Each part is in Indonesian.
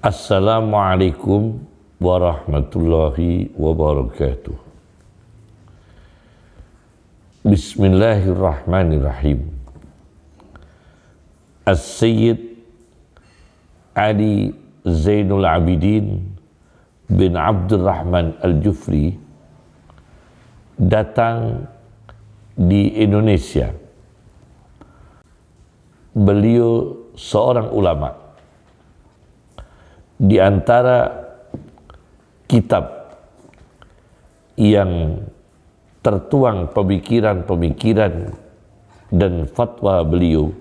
Assalamualaikum warahmatullahi wabarakatuh. Bismillahirrahmanirrahim. As-Sayyid Ali Zainul Abidin bin Abdurrahman Al-Jufri datang di Indonesia. Beliau seorang ulama. Di antara kitab yang tertuang pemikiran-pemikiran dan fatwa beliau,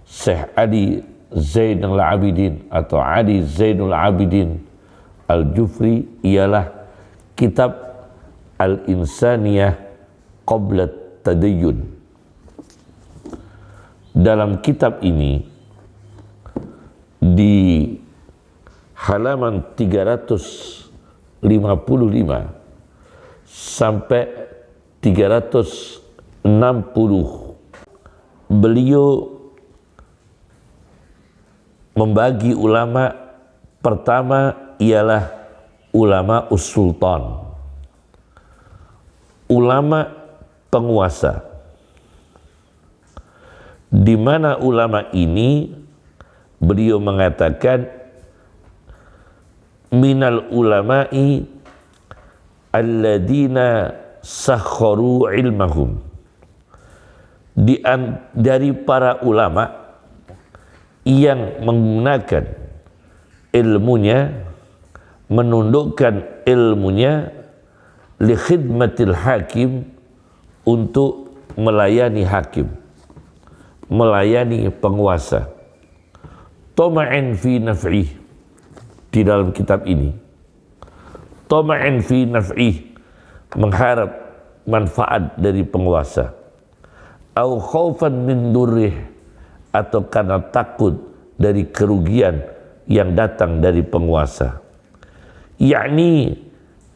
Syekh Ali Zainul Abidin atau Ali Zainul Abidin Al-Jufri ialah kitab Al-Insaniyah Qabla Tadayyun. Dalam kitab ini di halaman 355 sampai 360 beliau membagi ulama. Pertama ialah ulama us-sultan, ulama penguasa, di mana ulama ini beliau mengatakan minal ulama'i alladina sakharu ilmahum, dari para ulama yang menggunakan ilmunya, menundukkan ilmunya li khidmatil hakim, untuk melayani hakim, melayani penguasa. Tama'in fi naf'ih, di dalam kitab ini tama'in fi naf'ih, mengharap manfaat dari penguasa, au khaufan min durrih, atau karena takut dari kerugian yang datang dari penguasa. Yakni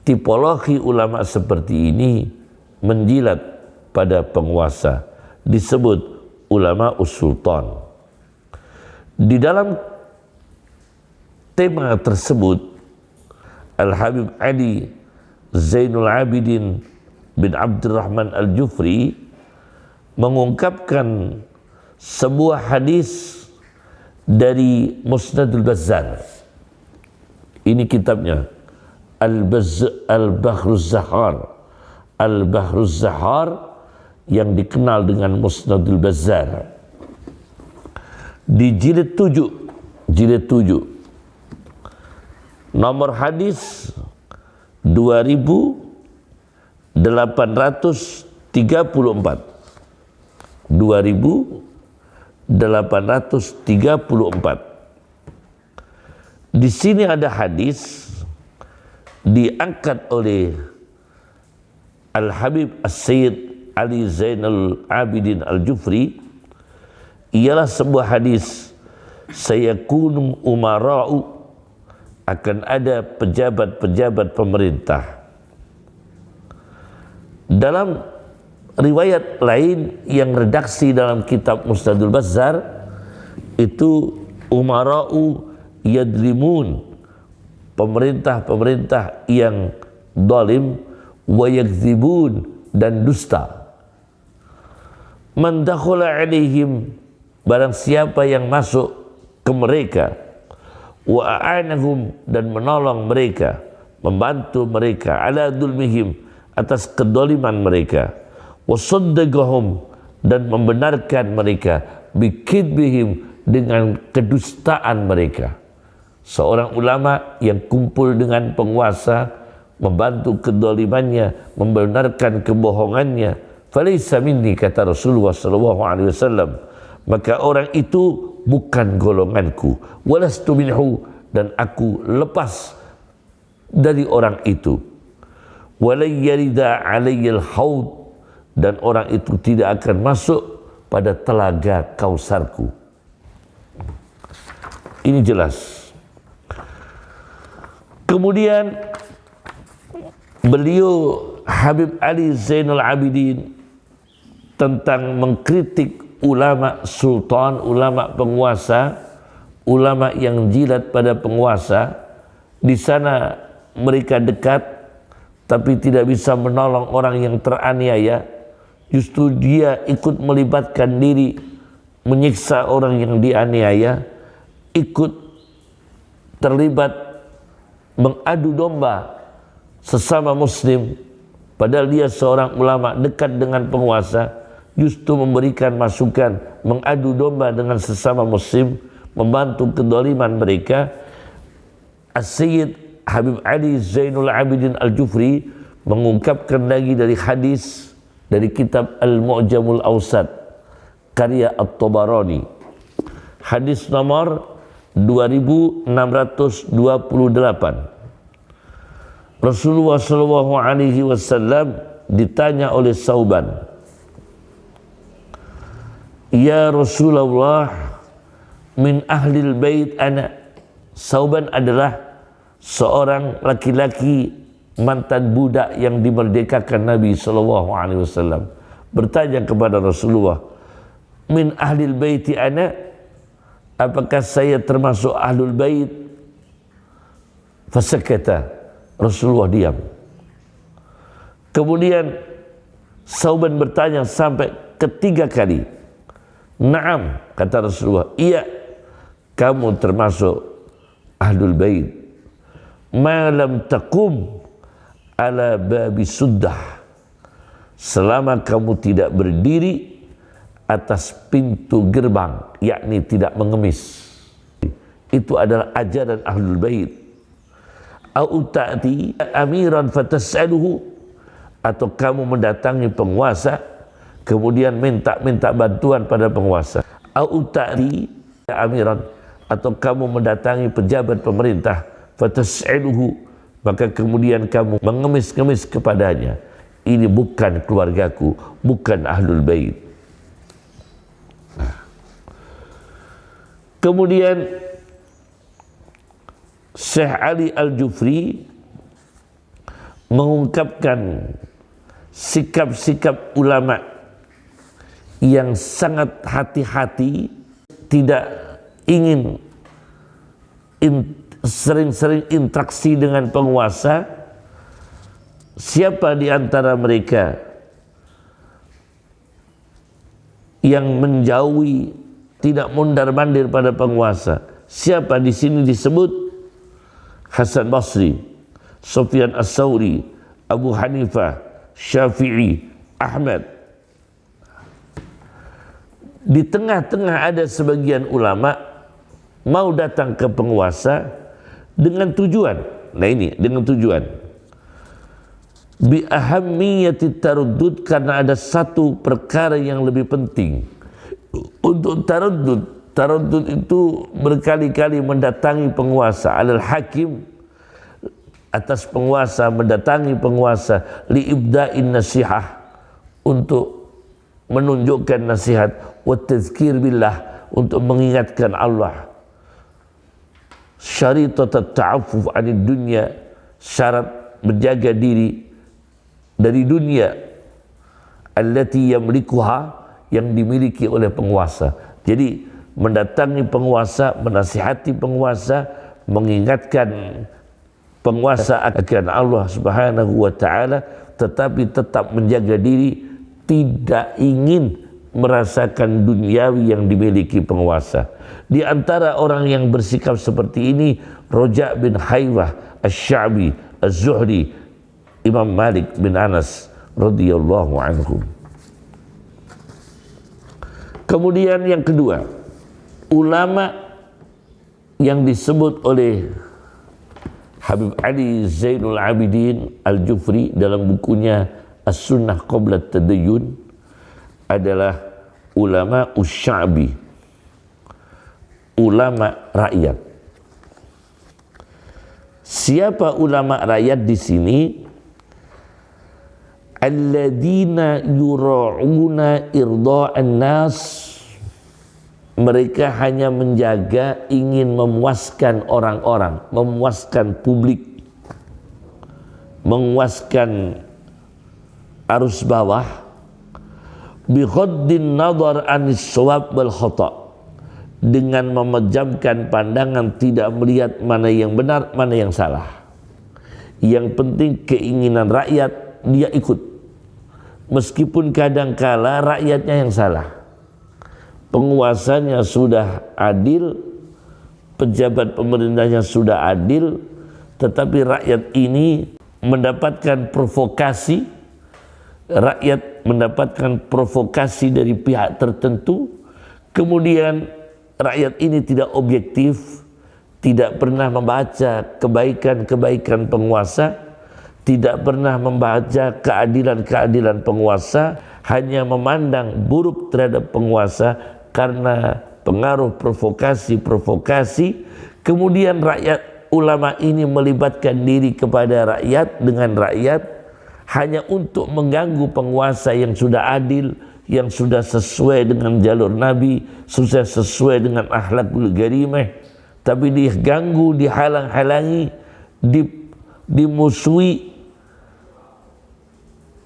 tipologi ulama seperti ini menjilat pada penguasa, disebut ulama us-sultan. Di dalam tema tersebut, Al-Habib Ali Zainul Abidin bin Abdurrahman Al-Jufri mengungkapkan sebuah hadis dari Musnadul Bazzar. Ini kitabnya, Al-Bahruz Zahar, Al-Bahruz Zahar, yang dikenal dengan Musnadul Bazzar. Di jilid 7, nomor hadis 2834. Di sini ada hadis diangkat oleh Al-Habib As-Sayyid Ali Zainul Abidin Al-Jufri, ialah sebuah hadis, sayakunum umara'u, akan ada pejabat-pejabat pemerintah. Dalam riwayat lain yang redaksi dalam kitab Musnadul Bazzar, itu umara'u yadlimun, pemerintah-pemerintah yang zalim, wa yakdzibun, dan dusta. Man dakhala alaihim, barang siapa yang masuk ke mereka, wa a'anahum, dan menolong mereka, membantu mereka, ala dzulmihim, atas kedoliman mereka, wa saddaqahum, dan membenarkan mereka, bikidbihim, dengan kedustaan mereka. Seorang ulama yang kumpul dengan penguasa, membantu kedolimannya, membenarkan kebohongannya, falaysa minni, kata Rasulullah SAW, maka orang itu bukan golonganku. Walastu minhu, dan aku lepas dari orang itu. Walay yarida alayyal haud, dan orang itu tidak akan masuk pada telaga kausarku. Ini jelas. Kemudian beliau Habib Ali Zainul Abidin tentang mengkritik ulama sultan, ulama penguasa, ulama yang jilat pada penguasa. Di sana mereka dekat, tapi tidak bisa menolong orang yang teraniaya. Justru dia ikut melibatkan diri menyiksa orang yang dianiaya, ikut terlibat mengadu domba sesama muslim, padahal dia seorang ulama dekat dengan penguasa, justru memberikan masukan, mengadu domba dengan sesama muslim, membantu kedoliman mereka. As-Sayyid Habib Ali Zainul Abidin Al-Jufri mengungkapkan lagi dari hadis dari kitab Al-Mu'jamul Awsat karya At-Tabarani, hadis nomor 2628. Rasulullah sallallahu alaihi wasallam ditanya oleh Sauban, "Ya Rasulullah, min ahlil bait ana." Sauban adalah seorang laki-laki mantan budak yang dimerdekakan Nabi sallallahu alaihi wasallam, bertanya kepada Rasulullah, "Min ahlil baiti ana?" Apakah saya termasuk ahlul bait? Fasakata, Rasulullah diam. Kemudian Sauban bertanya sampai ketiga kali. "Na'am," kata Rasulullah, "iya, kamu termasuk ahlul bait. Ma lam taqum ala babi suddah." Selama kamu tidak berdiri atas pintu gerbang, yakni tidak mengemis. Itu adalah ajaran ahlul bait. Au ta'ti amiran fatas'aluhu, atau kamu mendatangi penguasa kemudian minta bantuan pada penguasa. Au ta'ti amiran, atau kamu mendatangi pejabat pemerintah, fatas'aluhu, maka kemudian kamu mengemis-ngemis kepadanya. Ini bukan keluargaku, bukan ahlul bait. Kemudian Syekh Ali Al-Jufri mengungkapkan sikap-sikap ulama yang sangat hati-hati, tidak ingin sering-sering interaksi dengan penguasa. Siapa di antara mereka yang menjauhi, tidak mondar-mandir pada penguasa? Siapa di sini disebut? Hasan Basri, Sufyan As-Sauri, Abu Hanifah, Syafi'i, Ahmad. Di tengah-tengah ada sebagian ulama mau datang ke penguasa dengan tujuan, nah ini dengan tujuan bi ahammiyati taruddud, karena ada satu perkara yang lebih penting untuk taruddud. Taruddud itu berkali-kali mendatangi penguasa, alal hakim, atas penguasa, mendatangi penguasa, li ibda'in nasihah, untuk menunjukkan nasihat, wa tazkir billah, untuk mengingatkan Allah, syaritat ta'affuf anid dunya, syarat menjaga diri dari dunia, allati yamlikuha, yang dimiliki oleh penguasa. Jadi mendatangi penguasa, menasihati penguasa, mengingatkan penguasa akan Allah Subhanahu wa taala, tetapi tetap menjaga diri, tidak ingin merasakan duniawi yang dimiliki penguasa. Di antara orang yang bersikap seperti ini, Roja bin Haywah Asy-Sya'bi Az-Zuhri, Imam Malik bin Anas radhiyallahu anhum. Kemudian yang kedua, ulama yang disebut oleh Habib Ali Zainul Abidin Al-Jufri dalam bukunya As-Sunnah Qabla Tadayyun adalah ulama Usy-Sya'bi, ulama rakyat. Siapa ulama rakyat di sini? Alladzina yura'una irda'an nas, mereka hanya menjaga, ingin memuaskan orang-orang, memuaskan publik, memuaskan arus bawah, bi ghaddin nadhar anis shawab wal khata', dengan memejamkan pandangan, tidak melihat mana yang benar, mana yang salah. Yang penting keinginan rakyat dia ikut, meskipun kadangkala rakyatnya yang salah. Penguasanya sudah adil, pejabat pemerintahnya sudah adil, tetapi rakyat ini mendapatkan provokasi, rakyat mendapatkan provokasi dari pihak tertentu, kemudian rakyat ini tidak objektif, tidak pernah membaca kebaikan-kebaikan penguasa, tidak pernah membaca keadilan-keadilan penguasa, hanya memandang buruk terhadap penguasa karena pengaruh provokasi-provokasi. Kemudian ulama ini melibatkan diri kepada rakyat dengan rakyat hanya untuk mengganggu penguasa yang sudah adil, yang sudah sesuai dengan jalur Nabi, sudah sesuai dengan akhlakul karimah, tapi diganggu, dihalang-halangi, dimusuhi.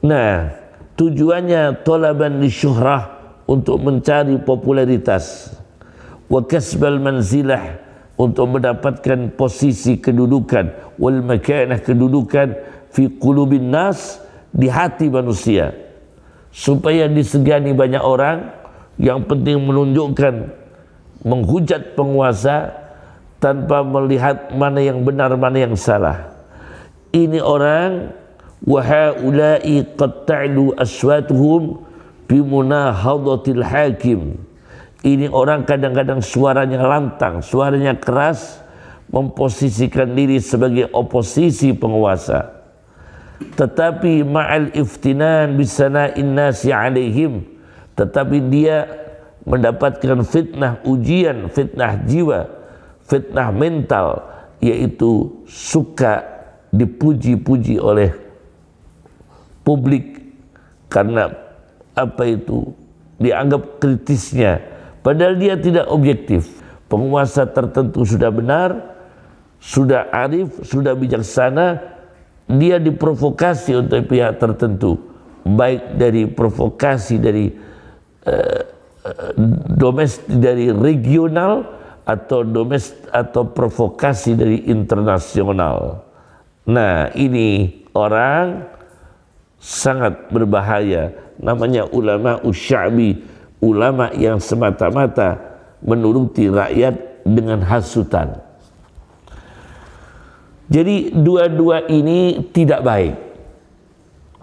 Nah, tujuannya talaban lisyuhrah, untuk mencari popularitas, wa kasbal manzilah, untuk mendapatkan posisi kedudukan, wal makanah, kedudukan, fi qulubin nas, di hati manusia, supaya disegani banyak orang. Yang penting menunjukkan, menghujat penguasa tanpa melihat mana yang benar, mana yang salah. Ini orang, wa haula'i qad ta'lu aswatuhum bi munahadatil hakim. Ini orang kadang-kadang suaranya lantang, suaranya keras, memposisikan diri sebagai oposisi penguasa. Tetapi ma'al iftinan bisana'in nasi alaihim, tetapi dia mendapatkan fitnah ujian, fitnah jiwa, fitnah mental, yaitu suka dipuji-puji oleh publik karena apa itu dianggap kritisnya, padahal dia tidak objektif. Penguasa tertentu sudah benar, sudah arif, sudah bijaksana, dia diprovokasi untuk pihak tertentu, baik dari provokasi dari domestik, dari regional, atau domestik, atau provokasi dari internasional. Nah, ini orang sangat berbahaya, namanya ulama usya'bi, ulama yang semata-mata menuruti rakyat dengan hasutan. Jadi dua-dua ini tidak baik.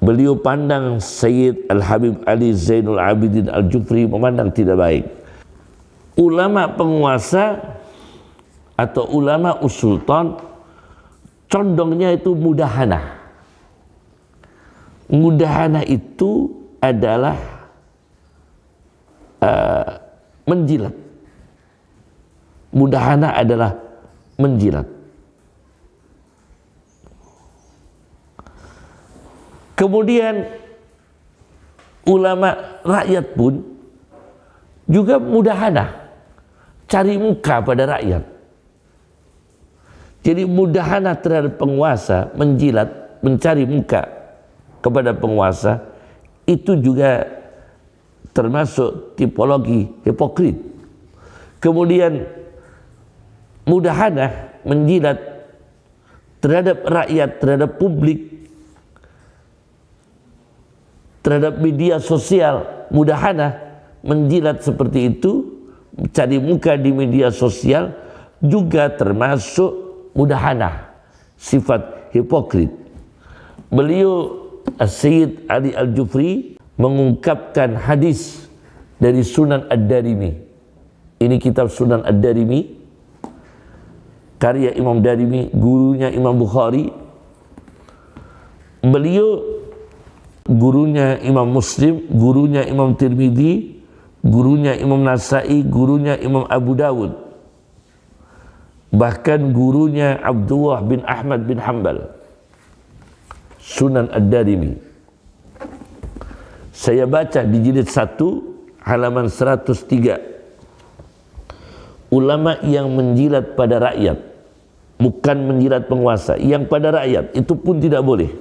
Beliau pandang Sayyid Al-Habib Ali Zainul Abidin Al-Jufri memandang tidak baik. Ulama penguasa atau ulama usultan condongnya itu mudahana. Mudahana itu adalah menjilat. Mudahana adalah menjilat. Kemudian ulama rakyat pun juga mudahana, cari muka pada rakyat. Jadi mudahana terhadap penguasa, menjilat, mencari muka kepada penguasa, itu juga termasuk tipologi hipokrit. Kemudian mudahana, menjilat terhadap rakyat, terhadap publik, terhadap media sosial, mudahana, menjilat seperti itu, cari muka di media sosial, juga termasuk mudahana, sifat hipokrit. Beliau Sayyid Ali Al-Jufri mengungkapkan hadis dari Sunan Ad-Darimi. Ini kitab Sunan Ad-Darimi, karya Imam Darimi, gurunya Imam Bukhari. Beliau gurunya Imam Muslim, gurunya Imam Tirmidzi, gurunya Imam Nasai, gurunya Imam Abu Dawud, bahkan gurunya Abdullah bin Ahmad bin Hanbal. Sunan Ad-Darimi. Saya baca di jilid 1 halaman 103. Ulama yang menjilat pada rakyat, bukan menjilat penguasa, yang pada rakyat, itu pun tidak boleh.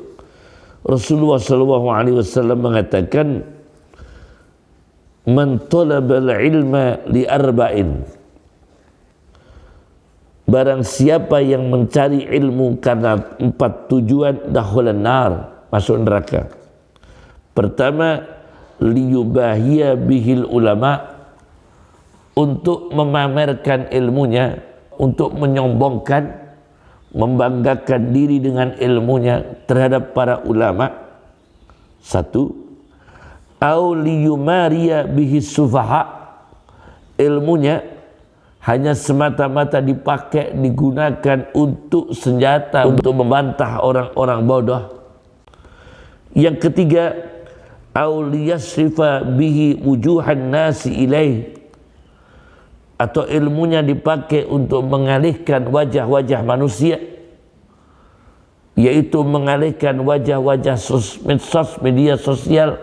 Rasulullah SAW mengatakan, man talabal ilma li arba'in, barang siapa yang mencari ilmu karena 4 tujuan, dakhalan nar, masuk neraka. Pertama, liyubahiya bihil ulama, untuk memamerkan ilmunya, untuk menyombongkan, membanggakan diri dengan ilmunya terhadap para ulama. Satu, au liyumariya bihi sufaha, ilmunya hanya semata-mata dipakai, digunakan untuk senjata, untuk membantah orang-orang bodoh. Yang ketiga, au liyasrifa bihi wujuhan nasi ilaih, atau ilmunya dipakai untuk mengalihkan wajah-wajah manusia, yaitu mengalihkan wajah-wajah media sosial,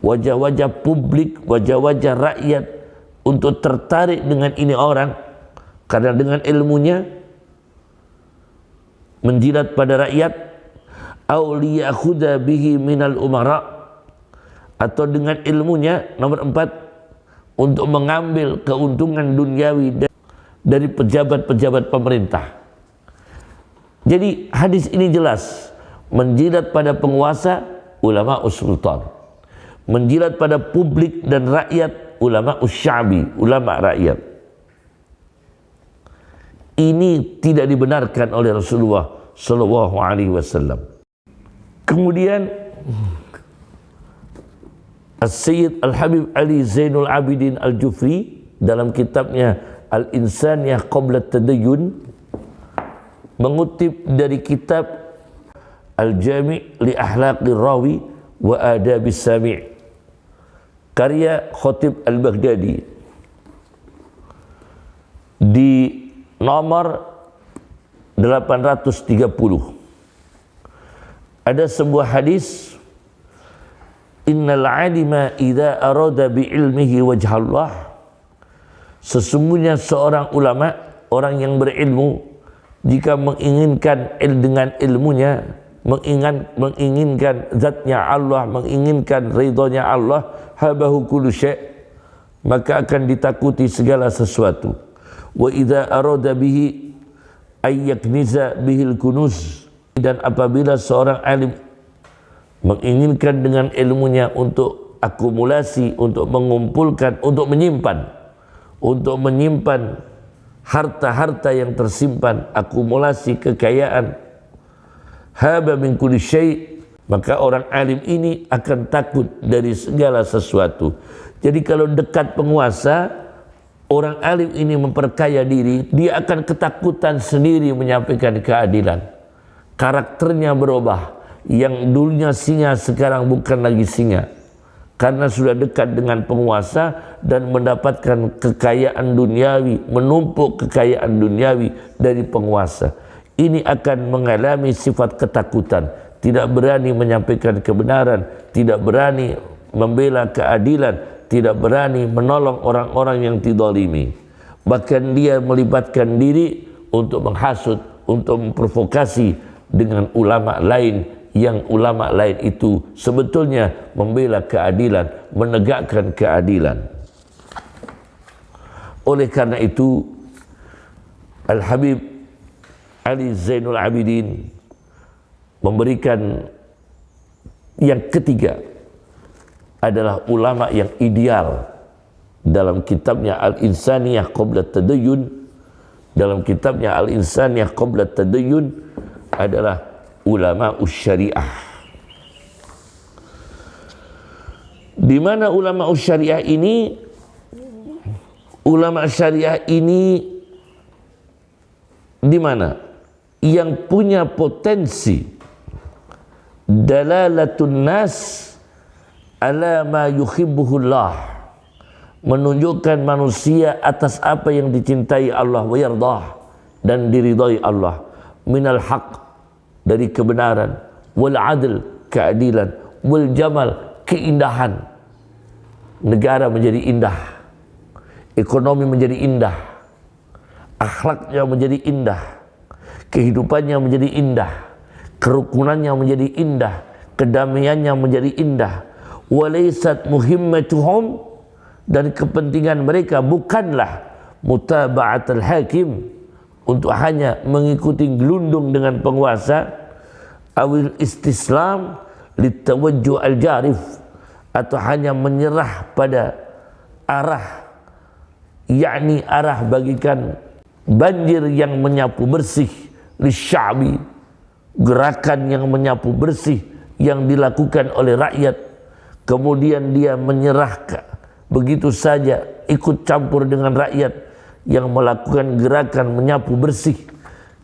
wajah-wajah publik, wajah-wajah rakyat untuk tertarik dengan ini orang, karena dengan ilmunya menjilat pada rakyat. Au liyakhudha bihi minal umara, atau dengan ilmunya, nomor 4, untuk mengambil keuntungan duniawi dari pejabat-pejabat pemerintah. Jadi hadis ini jelas, menjilat pada penguasa, ulama sultan, menjilat pada publik dan rakyat, ulama usyabi, ulama rakyat. Ini tidak dibenarkan oleh Rasulullah sallallahu alaihi wasallam. Kemudian As-Sayyid Al-Habib Ali Zainul Abidin Al-Jufri dalam kitabnya Al-Insaniyah Qabla Tadayyun mengutip dari kitab Al-Jami' li Ahlaqir Rawi wa Adabis Sami' karya Khatib Al-Baghdadi di nomor 830. Ada sebuah hadis, innal alima idza arada bi ilmihi wajhallah, sesungguhnya seorang ulama, orang yang berilmu, jika menginginkan dengan ilmunya, menginginkan zatnya Allah, menginginkan ridhonya Allah, habahu kullu syai', maka akan ditakuti segala sesuatu. Wa idza arada bihi ayyakniza bihil kunuz, dan apabila seorang alim menginginkan dengan ilmunya untuk akumulasi, untuk mengumpulkan, untuk menyimpan harta-harta yang tersimpan, akumulasi kekayaan, haba min kulli syai', maka orang alim ini akan takut dari segala sesuatu. Jadi kalau dekat penguasa, orang alim ini memperkaya diri, dia akan ketakutan sendiri menyampaikan keadilan. Karakternya berubah, yang dulunya singa sekarang bukan lagi singa, karena sudah dekat dengan penguasa dan mendapatkan kekayaan duniawi, menumpuk kekayaan duniawi dari penguasa. Ini akan mengalami sifat ketakutan, tidak berani menyampaikan kebenaran, tidak berani membela keadilan, tidak berani menolong orang-orang yang dizalimi. Bahkan dia melibatkan diri untuk menghasut, untuk memprovokasi dengan ulama lain, yang ulama lain itu sebetulnya membela keadilan, menegakkan keadilan. Oleh karena itu, Al-Habib Ali Zainul Abidin memberikan yang ketiga adalah ulama yang ideal dalam kitabnya Al-Insaniyah Qabla Tadayyun. Dalam kitabnya Al-Insaniyah Qabla Tadayyun adalah ulama syariah. Di mana ulama syariah ini? Ulama syariah ini di mana? Yang punya potensi dalalatun nas ala ma yuhibbuhullah, menunjukkan manusia atas apa yang dicintai Allah wa yardah, dan diridhai Allah, minal haq, dari kebenaran, wal adl, keadilan, wal jamal, keindahan. Negara menjadi indah, ekonomi menjadi indah, akhlaknya menjadi indah, kehidupannya menjadi indah, kerukunannya menjadi indah, kedamaiannya menjadi indah. Walaysat muhimmatuhum, dan kepentingan mereka bukanlah mutaba'atul hakim, untuk hanya mengikuti gelundung dengan penguasa, awil istislam litawajjuh al-jarif, atau hanya menyerah pada arah, yakni arah bagikan banjir yang menyapu bersih, lisyabi, gerakan yang menyapu bersih yang dilakukan oleh rakyat, kemudian dia menyerah begitu saja ikut campur dengan rakyat yang melakukan gerakan menyapu bersih,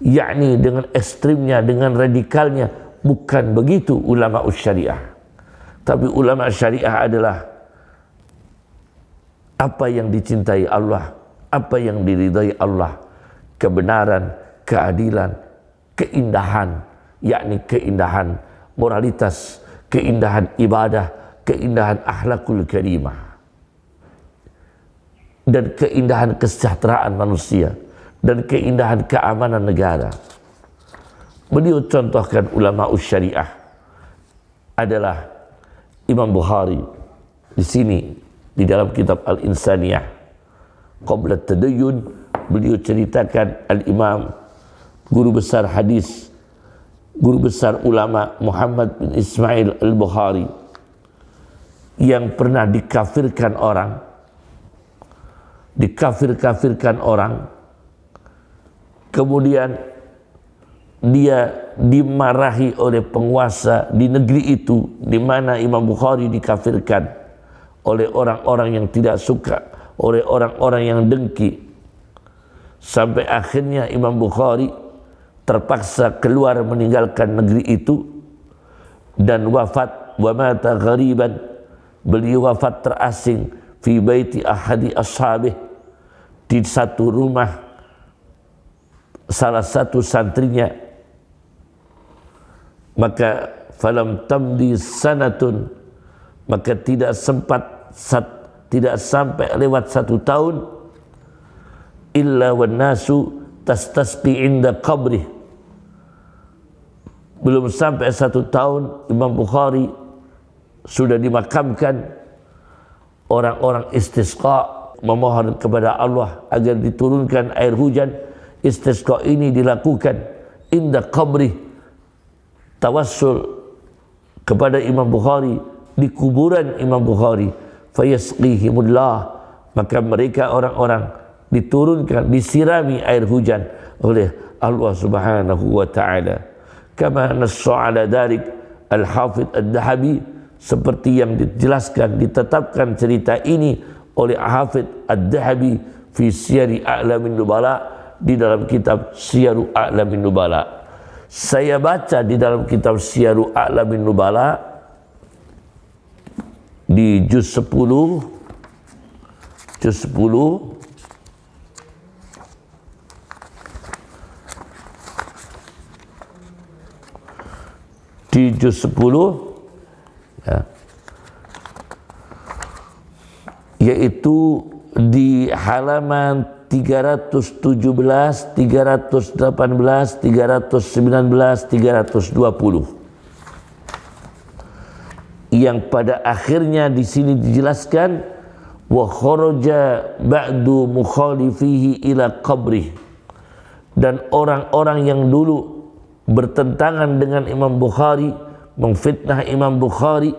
yakni dengan ekstrimnya, dengan radikalnya. Bukan begitu ulama syariah. Tapi ulama syariah adalah apa yang dicintai Allah, apa yang diridai Allah, kebenaran, keadilan, keindahan, yakni keindahan moralitas, keindahan ibadah, keindahan akhlakul karimah, dan keindahan kesejahteraan manusia, dan keindahan keamanan negara. Beliau contohkan ulama syariah adalah Imam Bukhari. Di sini di dalam kitab Al-Insaniyah Qabla Tadayyun, beliau ceritakan Al-Imam, guru besar hadis, guru besar ulama Muhammad bin Ismail Al-Bukhari, yang pernah dikafirkan orang, dikafir-kafirkan orang, kemudian dia dimarahi oleh penguasa di negeri itu di mana Imam Bukhari dikafirkan oleh orang-orang yang tidak suka, oleh orang-orang yang dengki, sampai akhirnya Imam Bukhari terpaksa keluar meninggalkan negeri itu dan wafat, wa mata ghariban, beliau wafat terasing fi baiti ahadi ashabih, di satu rumah salah satu santrinya. Maka falam tamdi sanatun, maka tidak sampai lewat 1 tahun, illa wan nasu tastasqi inda qabrih, belum sampai 1 tahun Imam Bukhari sudah dimakamkan, orang-orang istisqa, memohon kepada Allah agar diturunkan air hujan. Istisqa ini dilakukan inda qabrih, tawassul kepada Imam Bukhari di kuburan Imam Bukhari. Fayasqihimullah, maka mereka orang-orang diturunkan, disirami air hujan oleh Allah Subhanahu wa ta'ala. Kama nassa ala dalik Al-Hafidh Ad-Dhahabi, seperti yang dijelaskan, ditetapkan cerita ini oleh Hafidh Ad-Dhahabi fi Siyari A'lamin Nubala, di dalam kitab Siyaru A'lamin Nubala. Saya baca di dalam kitab Siyaru A'lamin Nubala di juz 10 di juz 10 ya, yaitu di halaman 317, 318, 319, 320, yang pada akhirnya di sini dijelaskan wa kharaja ba'du mukhalifihi ila qabrih, dan orang-orang yang dulu bertentangan dengan Imam Bukhari, memfitnah Imam Bukhari,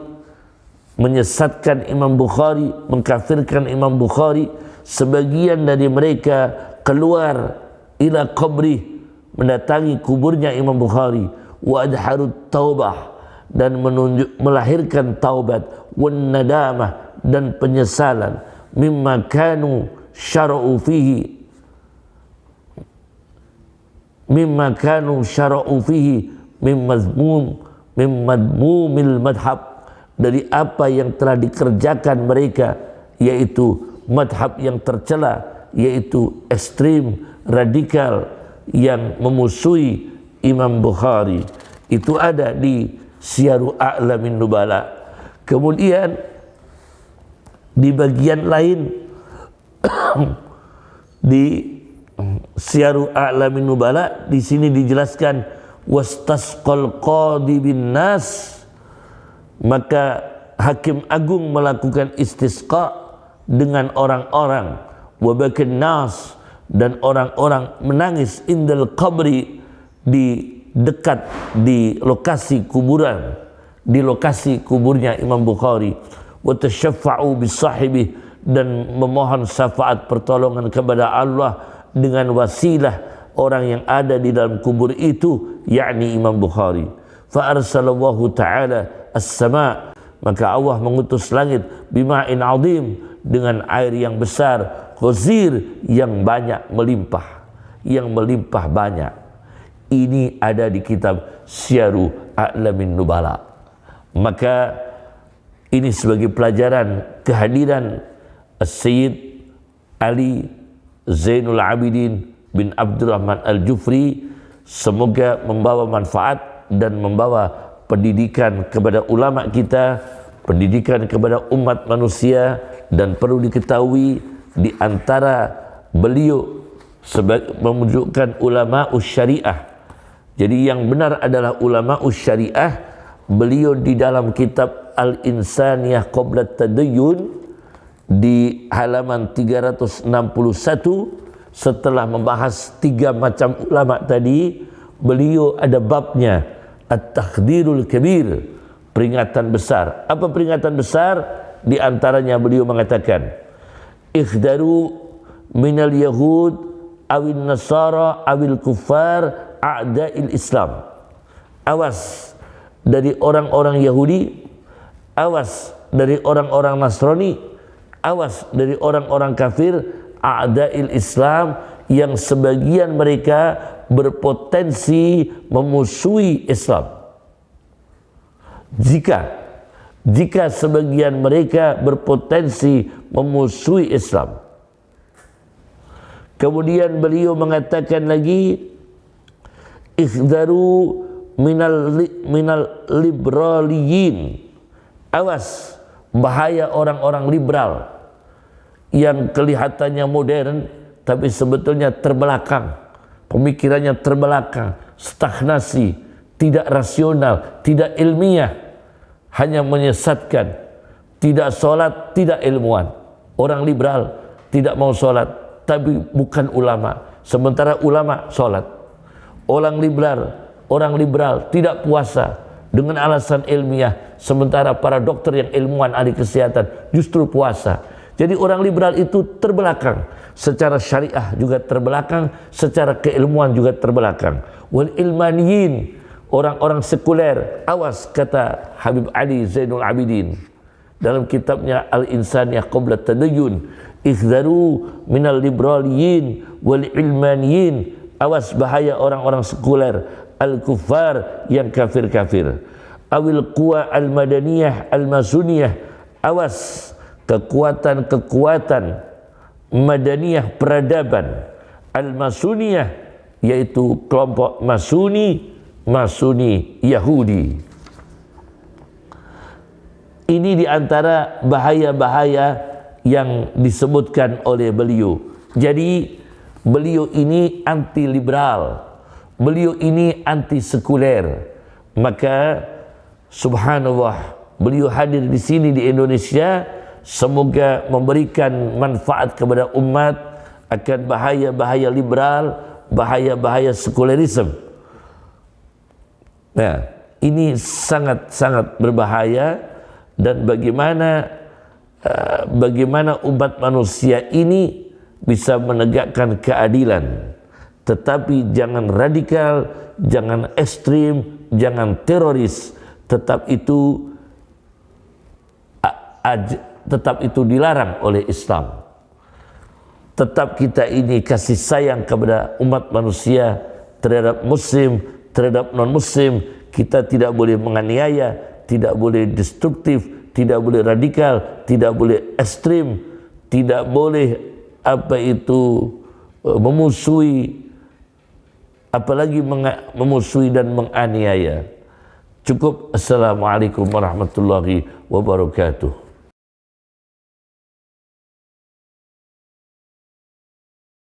menyesatkan Imam Bukhari, mengkafirkan Imam Bukhari, sebagian dari mereka keluar ila qabri, mendatangi kuburnya Imam Bukhari, wa adharut taubah, dan melahirkan taubat, wan nadamah, dan penyesalan, mimma kanu syara'u fihi, mimma kanu syara'u fihi min madmumil madhab, dari apa yang telah dikerjakan mereka, yaitu madhab yang tercela, yaitu ekstrim, radikal, yang memusuhi Imam Bukhari. Itu ada di Syiaru A'lamin Nubala. Kemudian di bagian lain di Syiaru A'lamin Nubala, di sini dijelaskan wastasqal qadi bin nas, maka hakim agung melakukan istisqa dengan orang-orang, wabakan nas, dan orang-orang menangis indal qabri, di dekat di lokasi kuburan, di lokasi kuburnya Imam Bukhari, wa tasyaffa'u bisahibi, dan memohon syafaat pertolongan kepada Allah dengan wasilah orang yang ada di dalam kubur itu, yakni Imam Bukhari. Fa arsalallahu ta'ala as-sama', maka Allah mengutus langit, bima'in azim, dengan air yang besar, ghazir, yang banyak melimpah, yang melimpah banyak. Ini ada di kitab Syiaru A'lamin Nubala. Maka ini sebagai pelajaran kehadiran Sayyid Ali Zainul Abidin bin Abdurrahman Al-Jufri, semoga membawa manfaat dan membawa pendidikan kepada ulama kita, pendidikan kepada umat manusia. Dan perlu diketahui, di antara beliau menunjukkan ulama syariah. Jadi yang benar adalah ulama syariah. Beliau di dalam kitab Al-Insaniyah Qabla Tadayyun di halaman 361, setelah membahas 3 macam ulama tadi, beliau ada babnya At-Takhdirul Kabir, peringatan besar. Apa peringatan besar? Di antaranya beliau mengatakan, ikhdaru minal yahud awil nasara awil kuffar a'da'il Islam. Awas dari orang-orang Yahudi, awas dari orang-orang Nasrani, awas dari orang-orang kafir, a'da'il Islam, yang sebagian mereka berpotensi memusuhi Islam. Jika sebagian mereka berpotensi memusuhi Islam. Kemudian beliau mengatakan lagi, ikhdaru minal liberaliyin. Awas, bahaya orang-orang liberal yang kelihatannya modern tapi sebetulnya terbelakang, pemikirannya terbelakang, stagnasi, tidak rasional, tidak ilmiah, hanya menyesatkan, tidak sholat, tidak ilmuwan. Orang liberal tidak mau sholat, tapi bukan ulama, sementara ulama sholat. Orang liberal tidak puasa dengan alasan ilmiah, sementara para dokter yang ilmuwan, ahli kesehatan justru puasa. Jadi orang liberal itu terbelakang, secara syariah juga terbelakang, secara keilmuan juga terbelakang. Wal ilmaniyin, orang-orang sekuler, awas, kata Habib Ali Zainul Abidin dalam kitabnya Al-Insaniyah Qabla Tadayyun, ikhdaru minal liberaliyin wal ilmaniyin, awas bahaya orang-orang sekuler, al-kuffar, yang kafir-kafir, awil quwa al-madaniyah al-masuniyah, awas kekuatan-kekuatan madaniyah, peradaban, al-masuniyah, yaitu kelompok Masuni Yahudi. Ini diantara bahaya-bahaya yang disebutkan oleh beliau. Jadi beliau ini anti liberal, beliau ini anti sekuler. Maka subhanallah, beliau hadir di sini di Indonesia, semoga memberikan manfaat kepada umat akan bahaya-bahaya liberal, bahaya-bahaya sekulerisme. Nah, ini sangat-sangat berbahaya, dan bagaimana umat manusia ini bisa menegakkan keadilan, tetapi jangan radikal, jangan ekstrim, jangan teroris. Tetap itu dilarang oleh Islam. Tetap kita ini kasih sayang kepada umat manusia, terhadap muslim, terhadap non-muslim. Kita tidak boleh menganiaya, tidak boleh destruktif, tidak boleh radikal, tidak boleh ekstrim, tidak boleh memusuhi, apalagi memusuhi dan menganiaya. Cukup. Assalamualaikum warahmatullahi wabarakatuh.